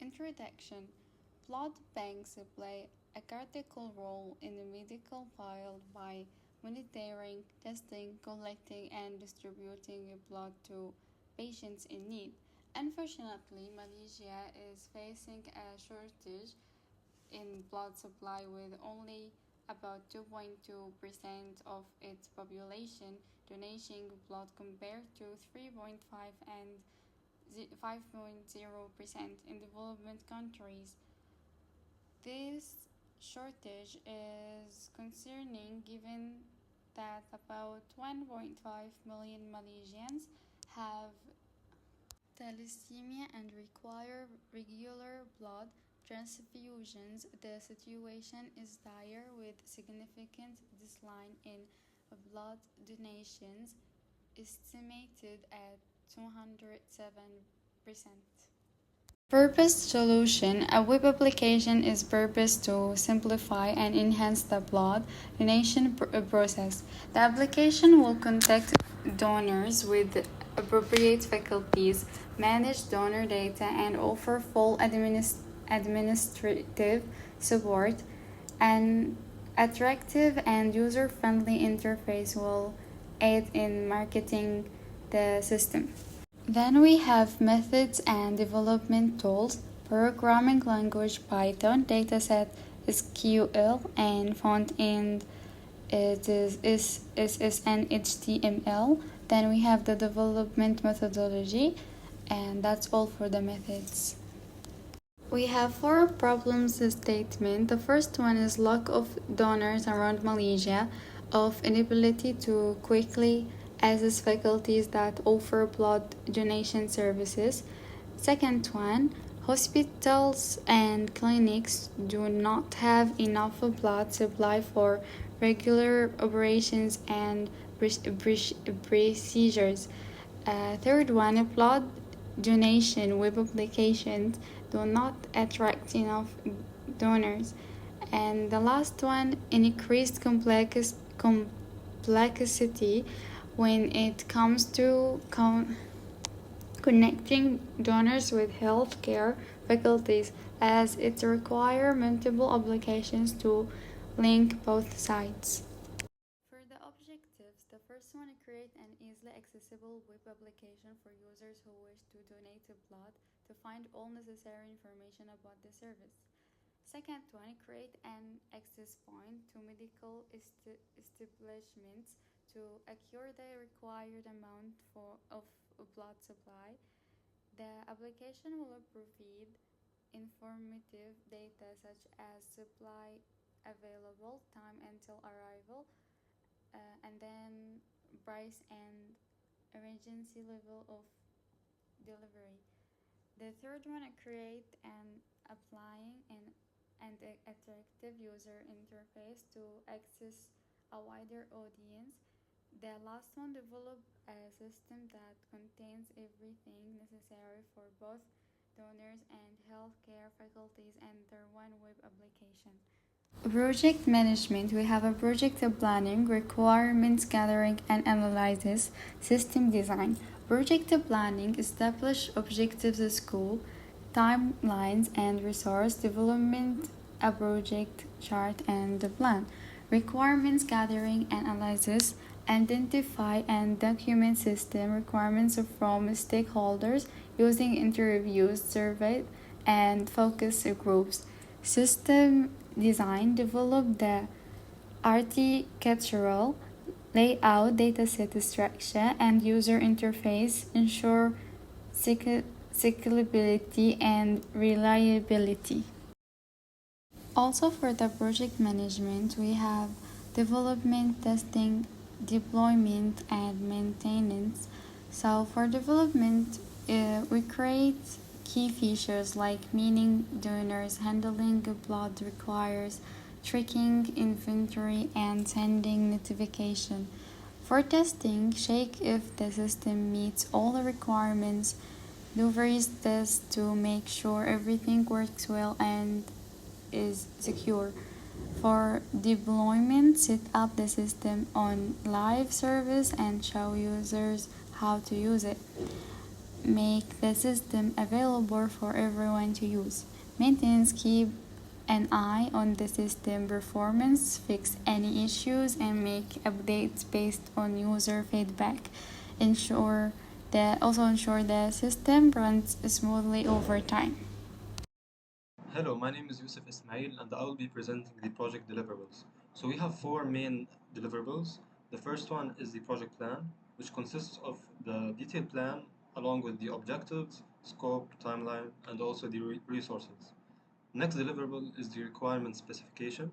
Introduction. Blood banks play a critical role in the medical field by monitoring, testing, collecting, and distributing blood to patients in need. Unfortunately, Malaysia is facing a shortage in blood supply with only about 2.2% of its population donating blood compared to 3.5 and 5.0% in development countries. This shortage is concerning given that about 1.5 million Malaysians have thalassemia and require regular blood transfusions. The situation is dire with significant decline in blood donations estimated at 207%. Purpose Solution. A web application is purposed to simplify and enhance the blood donation process. The application will contact donors with appropriate faculties, manage donor data, and offer full administrative support. An attractive and user-friendly interface will aid in marketing the system. Then we have methods and development tools, programming language Python, dataset SQL, and front end it is CSS HTML. Then we have the development methodology, and that's all for the methods. We have four problems statement. The first one is lack of donors around Malaysia, of inability to quickly access faculties that offer blood donation services. Second one, hospitals and clinics do not have enough blood supply for regular operations and procedures. Third one, blood donation web applications do not attract enough donors. And the last one, increased complexity when it comes to connecting donors with healthcare faculties, as it requires multiple applications to link both sides. For the objectives, the first one, create an easily accessible web application for users who wish to donate blood to find all necessary information about the service. Second one, create an access point to medical establishments to acquire the required amount of blood supply. The application will provide informative data such as supply available, time until arrival, and then price and emergency level of delivery. The third one, create an applying and attractive user interface to access a wider audience. The last one, develop a system that contains everything necessary for both donors and healthcare faculties under one web application. Project management. We have a project planning, requirements gathering and analysis, system design. Project planning, establish objectives, scope, timelines, and resource development, a project chart and the plan. Requirements gathering and analysis, identify and document system requirements from stakeholders using interviews, surveys, and focus groups. System design, develop the architectural layout, dataset structure, and user interface, ensure scalability and reliability. Also, for the project management, we have development, testing, deployment, and maintenance. So for development, we create key features like meaning donors, handling blood requires, tracking inventory, and sending notification. For testing, check if the system meets all the requirements, do various tests to make sure everything works well and is secure. For deployment, set up the system on live service and show users how to use it. make the system available for everyone to use. Maintenance keep an eye on the system performance, fix any issues, and make updates based on user feedback. Ensure the system runs smoothly over time. Hello, my name is Yusuf Ismail and I will be presenting the project deliverables. So we have four main deliverables. The first one is the project plan, which consists of the detailed plan along with the objectives, scope, timeline, and also the resources. Next deliverable is the requirement specification.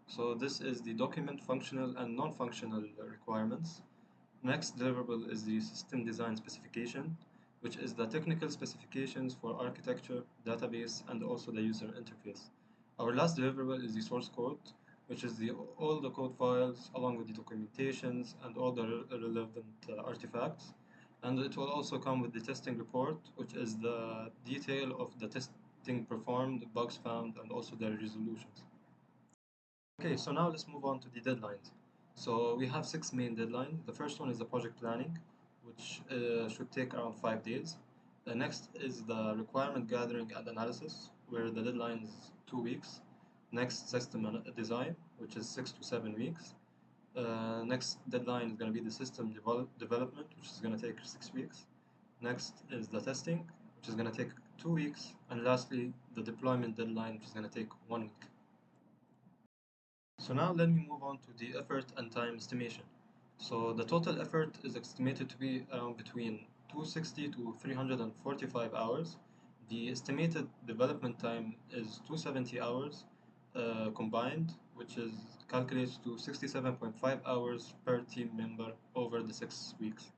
So this is the document functional and non-functional requirements. Next deliverable is the system design specification, which is the technical specifications for architecture, database, and also the user interface. Our last deliverable is the source code, which is all the code files along with the documentations and all the relevant artifacts. And it will also come with the testing report, which is the detail of the testing performed, bugs found, and also the resolutions. Okay, so now let's move on to the deadlines. So we have six main deadlines. The first one is the project planning, which should take around 5 days. The next is the requirement gathering and analysis, where the deadline is 2 weeks. Next, system design, which is 6 to 7 weeks. Next deadline is going to be the system development, which is going to take 6 weeks. Next is the testing, which is going to take 2 weeks. And lastly, the deployment deadline, which is going to take 1 week. So now let me move on to the effort and time estimation. So the total effort is estimated to be between 260 to 345 hours. The estimated development time is 270 hours combined, which is calculates to 67.5 hours per team member over the 6 weeks.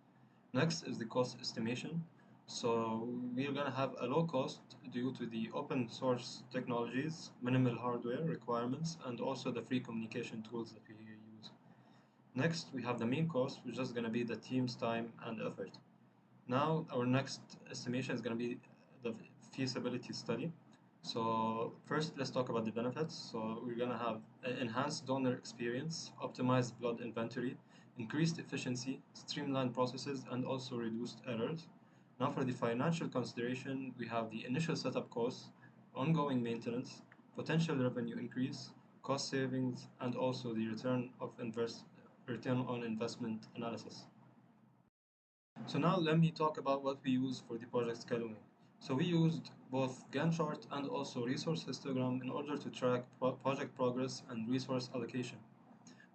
Next is the cost estimation. So we're going to have a low cost due to the open source technologies, minimal hardware requirements, and also the free communication tools that we use. Next, we have the main cost, which is going to be the team's time and effort. Now, our next estimation is going to be the feasibility study. So first, let's talk about the benefits. So we're going to have enhanced donor experience, optimized blood inventory, increased efficiency, streamlined processes, and also reduced errors. Now for the financial consideration, we have the initial setup costs, ongoing maintenance, potential revenue increase, cost savings, and also the return on investment analysis. So now let me talk about what we use for the project scheduling. So we used both Gantt chart and also resource histogram in order to track project progress and resource allocation.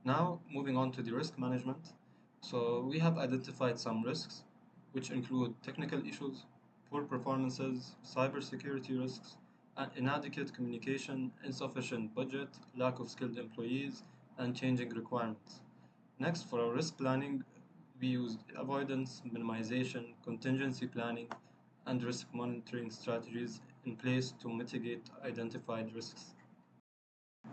Now moving on to the risk management. So we have identified some risks, which include technical issues, poor performances, cybersecurity risks, and inadequate communication, insufficient budget, lack of skilled employees, and changing requirements. Next, for our risk planning, we used avoidance, minimization, contingency planning, and risk monitoring strategies in place to mitigate identified risks.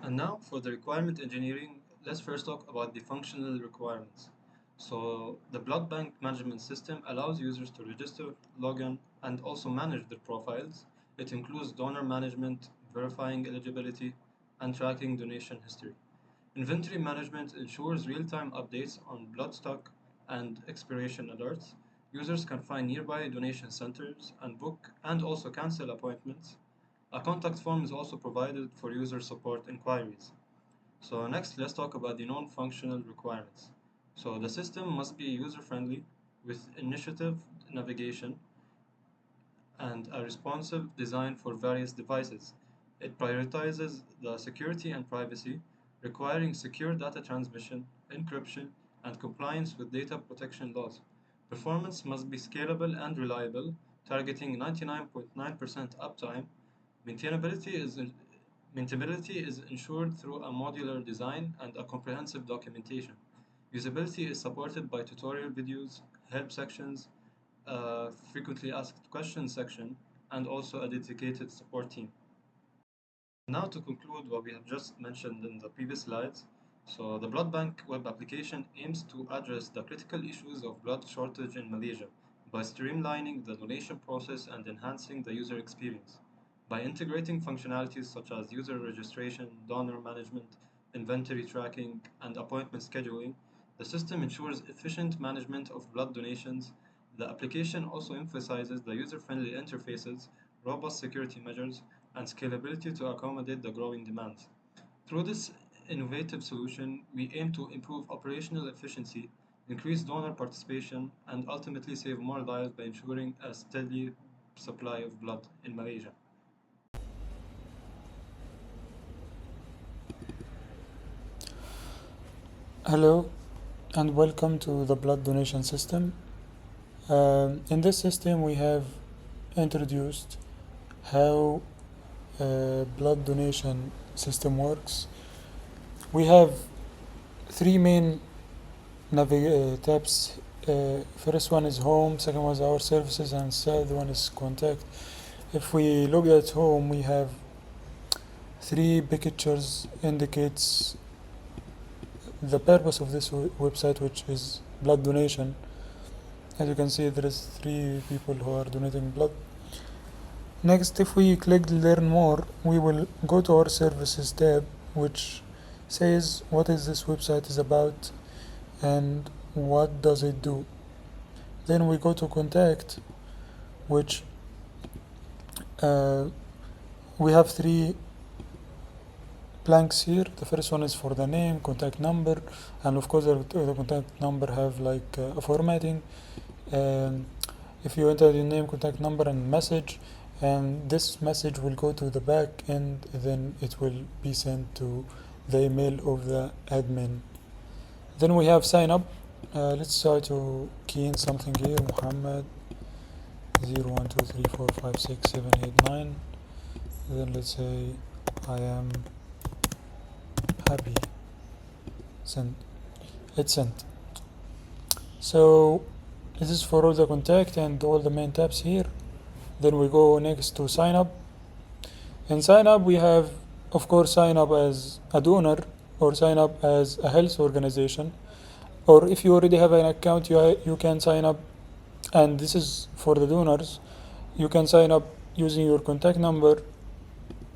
And now for the requirement engineering, let's first talk about the functional requirements. So the blood bank management system allows users to register, log in, and also manage their profiles. It includes donor management, verifying eligibility, and tracking donation history. Inventory management ensures real-time updates on blood stock and expiration alerts. Users can find nearby donation centers and book and also cancel appointments. A contact form is also provided for user support inquiries. So next, let's talk about the non-functional requirements. So the system must be user-friendly with initiative navigation and a responsive design for various devices. It prioritizes the security and privacy, requiring secure data transmission, encryption, and compliance with data protection laws. Performance must be scalable and reliable, targeting 99.9% uptime. Maintainability is Maintainability is ensured through a modular design and a comprehensive documentation. Usability is supported by tutorial videos, help sections, frequently asked questions section, and also a dedicated support team. Now to conclude what we have just mentioned in the previous slides, so the blood bank web application aims to address the critical issues of blood shortage in Malaysia by streamlining the donation process and enhancing the user experience. By integrating functionalities such as user registration, donor management, inventory tracking, and appointment scheduling, the system ensures efficient management of blood donations, The application also emphasizes the user-friendly interfaces, robust security measures, and scalability to accommodate the growing demands. Through this innovative solution, we aim to improve operational efficiency, increase donor participation, and ultimately save more lives by ensuring a steady supply of blood in Malaysia. Hello and welcome to the blood donation system. In this system, we have introduced how blood donation system works. We have three main tabs. First one is home, second one is our services, and third one is contact. If we look at home, we have three pictures indicates the purpose of this website, which is blood donation. As you can see, there is 3 people who are donating blood. Next, if we click learn more, we will go to our services tab, which says what is this website is about and what does it do. Then we go to contact, which we have 3 blanks here. The first one is for the name, contact number, and of course the contact number have like a formatting. If you enter your name, contact number, and message, and this message will go to the back end, then it will be sent to the email of the admin. Then we have sign up. Let's try to key in something here. Muhammad 0123456789. Then let's say I am happy. Send. It's sent. So this is for all the contact and all the main tabs here. Then we go next to sign up. In sign up we have, of course, sign up as a donor or sign up as a health organization, or if you already have an account, you can sign up, and this is for the donors. You can sign up using your contact number,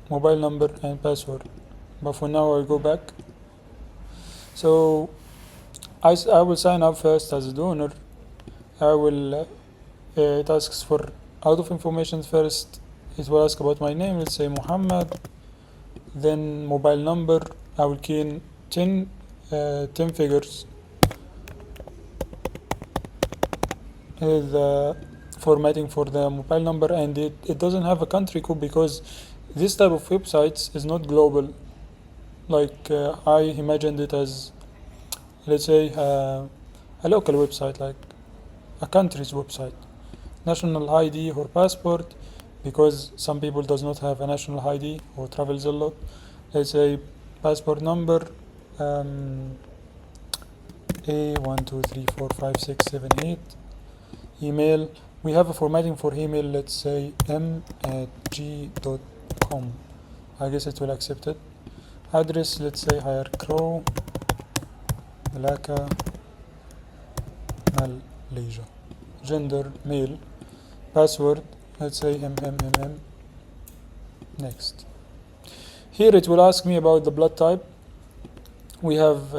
mobile number, and password. But for now I'll go back. So I will sign up first as a donor. I will it asks for out of information first. It will ask about my name. Let's say Muhammad. Then mobile number. I will key in 10 figures. The formatting for the mobile number, and it doesn't have a country code because this type of websites is not global. Like I imagined it as, let's say, a local website, like a country's website. National ID or passport, because some people does not have a national ID or travels a lot. Let's say passport number A12345678. Email, we have a formatting for email. Let's say m@g.com. I guess it will accept it. Address, let's say Higher Crow, Malacca, Malaysia. Gender, male. Password, let's say MMMM. Next. Here it will ask me about the blood type. We have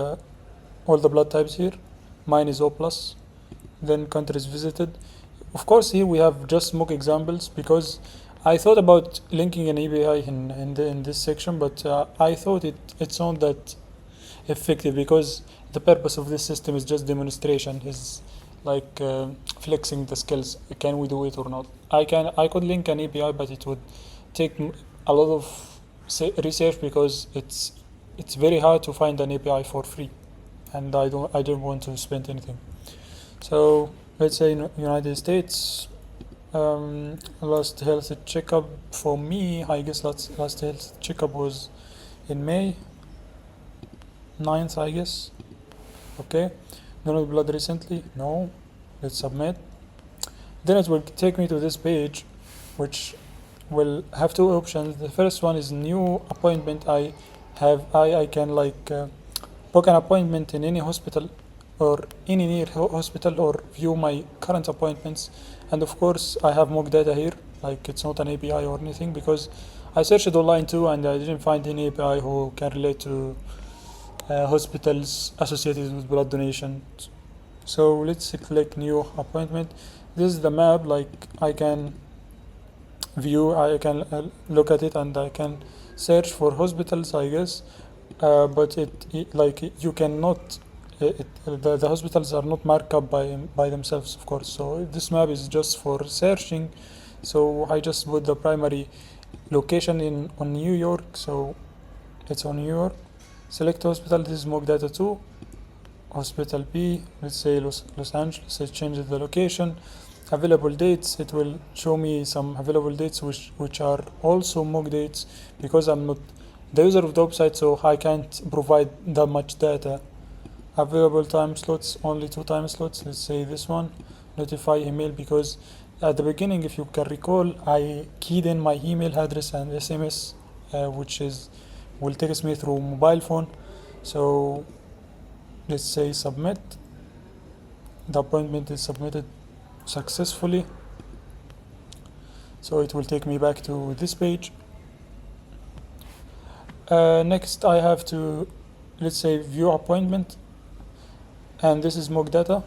all the blood types here. Mine is O+. Then countries visited. Of course, here we have just mock examples because I thought about linking an API in this section, but I thought it's not that effective because the purpose of this system is just demonstration, is like flexing the skills. Can we do it or not? I could link an API, but it would take a lot of research because it's very hard to find an API for free, and I don't want to spend anything. So let's say in United States, last health checkup for me, I guess last health checkup was in May 9th, I guess. Okay, donated blood recently? No. Let's submit. Then it will take me to this page, which will have 2 options. The first one is new appointment. I can like book an appointment in any hospital or any near hospital, or view my current appointments. And of course I have mock data here, like it's not an API or anything, because I searched it online too and I didn't find any API who can relate to hospitals associated with blood donation. So let's click new appointment. this is the map. Like I can view, I can look at it, and I can search for hospitals, I guess. But like you cannot. The hospitals are not marked up by themselves, of course. So this map is just for searching. So I just put the primary location in on New York. So it's on New York. Select hospital. This is mock data 2. Hospital B, let's say Los Angeles. It changes the location. Available dates, it will show me some available dates which are also mock dates, because I'm not the user of the website, so I can't provide that much data. Available time slots, only 2 time slots. Let's say this one. Notify email, because at the beginning, if you can recall, I keyed in my email address and SMS, which will text me through mobile phone. So let's say submit. The appointment is submitted successfully. So it will take me back to this page. Next I have to, let's say, view appointment, and this is mock data.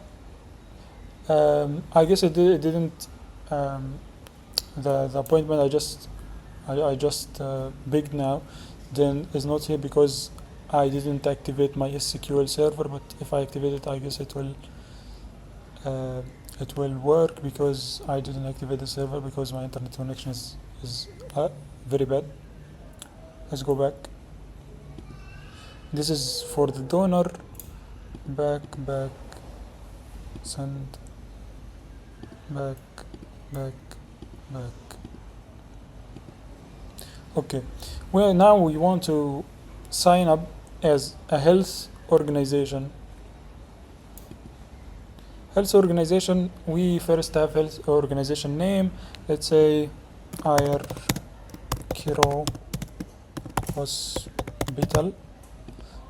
I guess it didn't the appointment I just picked now then is not here because I didn't activate my SQL server, but if I activate it, I guess it will work, because I didn't activate the server because my internet connection is very bad. Let's go back. This is for the donor. Back, send, back. Okay, well, now we want to sign up as a health organization. Health organization, we first have health organization name. Let's say Air Kiro Hospital.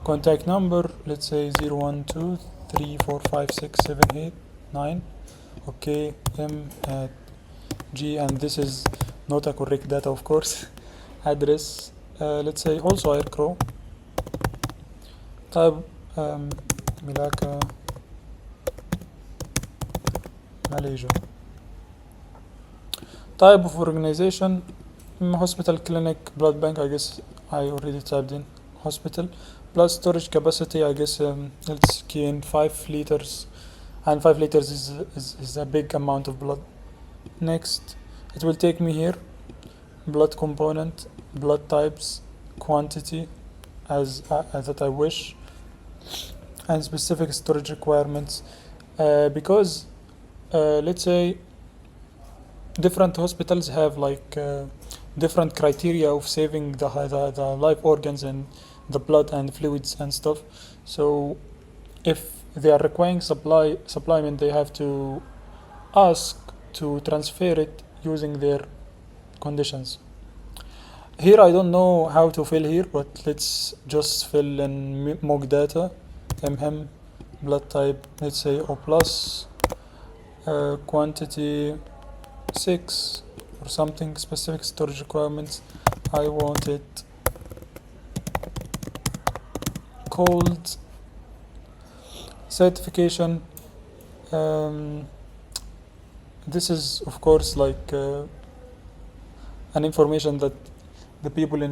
Contact number, let's say 012345678 Okay, M at G, and this is not a correct data, of course. Address, let's say also Aircrow. Type, Malacca, Malaysia. Type of organization, hospital, clinic, blood bank. I guess I already typed in hospital. Blood storage capacity, I guess let's key in 5 liters, and 5 liters is a big amount of blood. Next, it will take me here. Blood component, blood types, quantity as that I wish, and specific storage requirements, because let's say different hospitals have like different criteria of saving the live organs and the blood and fluids and stuff. So if they are requiring supplement, they have to ask to transfer it using their conditions. Here I don't know how to fill here, but let's just fill in mock data. Blood type, let's say O plus, quantity 6 or something. Specific storage requirements, I want it cold. Certification, this is of course like an information that the people in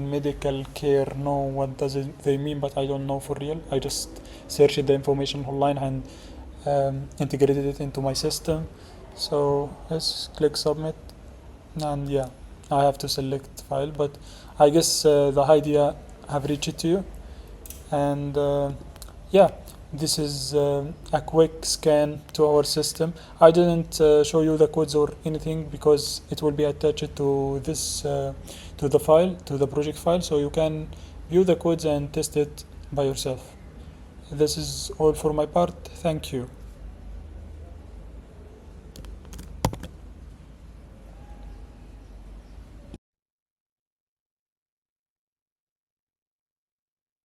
medical care know what does they mean, but I don't know for real. I just searched the information online and integrated it into my system. So let's click submit, and yeah, I have to select file, but I guess the idea have reached to you. And yeah, this is a quick scan to our system. I didn't show you the codes or anything because it will be attached to this to the file, to the project file, so you can view the codes and test it by yourself. This is all for my part. Thank you.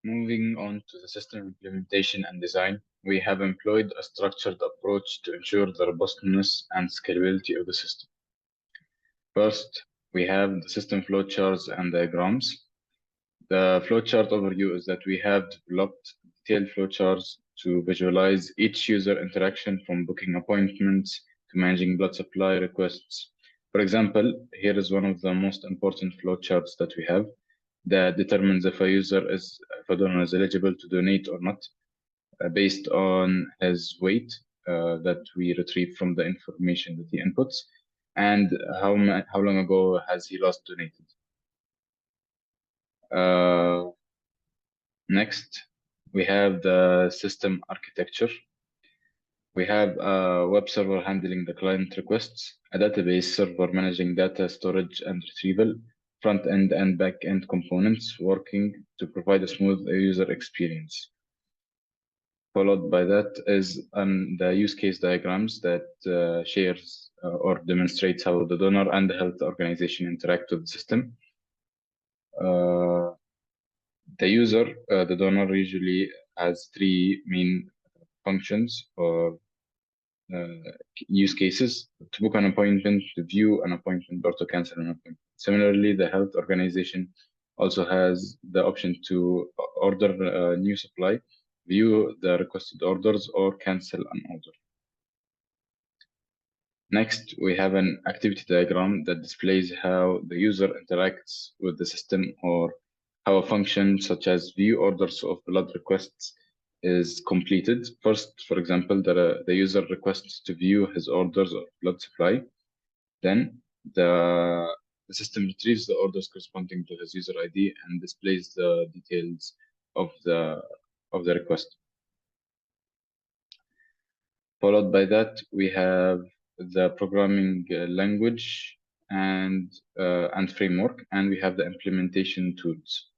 Moving on to the system implementation and design, we have employed a structured approach to ensure the robustness and scalability of the system. First, we have the system flowcharts and diagrams. The flowchart overview is that we have developed detailed flowcharts to visualize each user interaction from booking appointments to managing blood supply requests. For example, here is one of the most important flowcharts that we have that determines if a donor is eligible to donate or not, based on his weight that we retrieve from the information that he inputs, and how long ago has he last donated. Next, we have the system architecture. We have a web server handling the client requests, a database server managing data storage and retrieval, front-end and back-end components working to provide a smooth user experience. Followed by that is the use case diagrams that shares or demonstrates how the donor and the health organization interact with the system. The donor usually has three main functions or use cases: to book an appointment, to view an appointment, or to cancel an appointment. Similarly, the health organization also has the option to order a new supply, view the requested orders, or cancel an order. Next, we have an activity diagram that displays how the user interacts with the system, or how a function such as view orders of blood requests is completed. First, for example, the user requests to view his orders of blood supply. Then the system retrieves the orders corresponding to his user ID and displays the details of the request. Followed by that, we have the programming language and framework, and we have the implementation tools.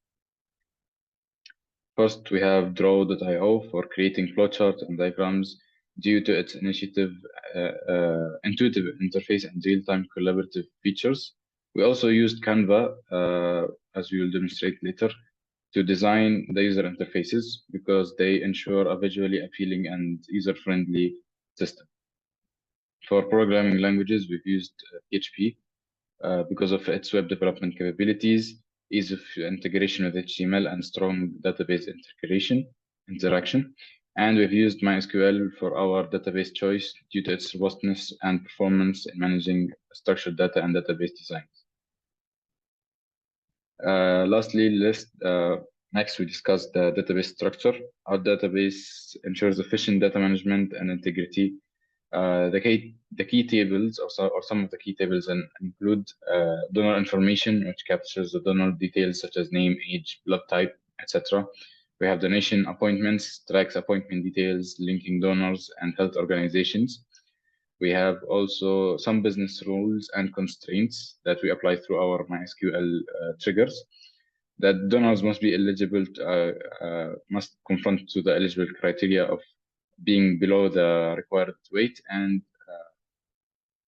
First, we have Draw.io for creating flowcharts and diagrams due to its intuitive interface and real-time collaborative features. We also used Canva, as we will demonstrate later, to design the user interfaces because they ensure a visually appealing and user-friendly system. For programming languages, we've used PHP because of its web development capabilities, ease of integration with HTML, and strong database interaction. And we've used MySQL for our database choice due to its robustness and performance in managing structured data and database designs. Next, we discuss the database structure. Our database ensures efficient data management and integrity. The key tables, or some of the key tables, include donor information, which captures the donor details such as name, age, blood type, etc. We have donation appointments, tracks appointment details, linking donors and health organizations. We have also some business rules and constraints that we apply through our MySQL triggers. That donors must be eligible, must confront to the eligible criteria of being below the required weight and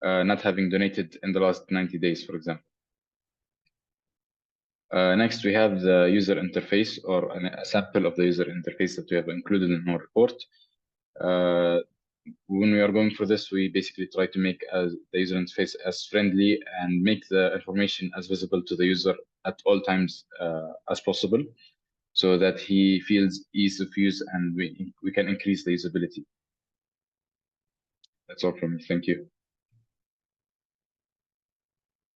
not having donated in the last 90 days, for example. Next, we have the user interface, or a sample of the user interface that we have included in our report. When we are going for this, we basically try to make the user interface as friendly and make the information as visible to the user at all times as possible, so that he feels ease of use and we can increase the usability. That's all from me. Thank you.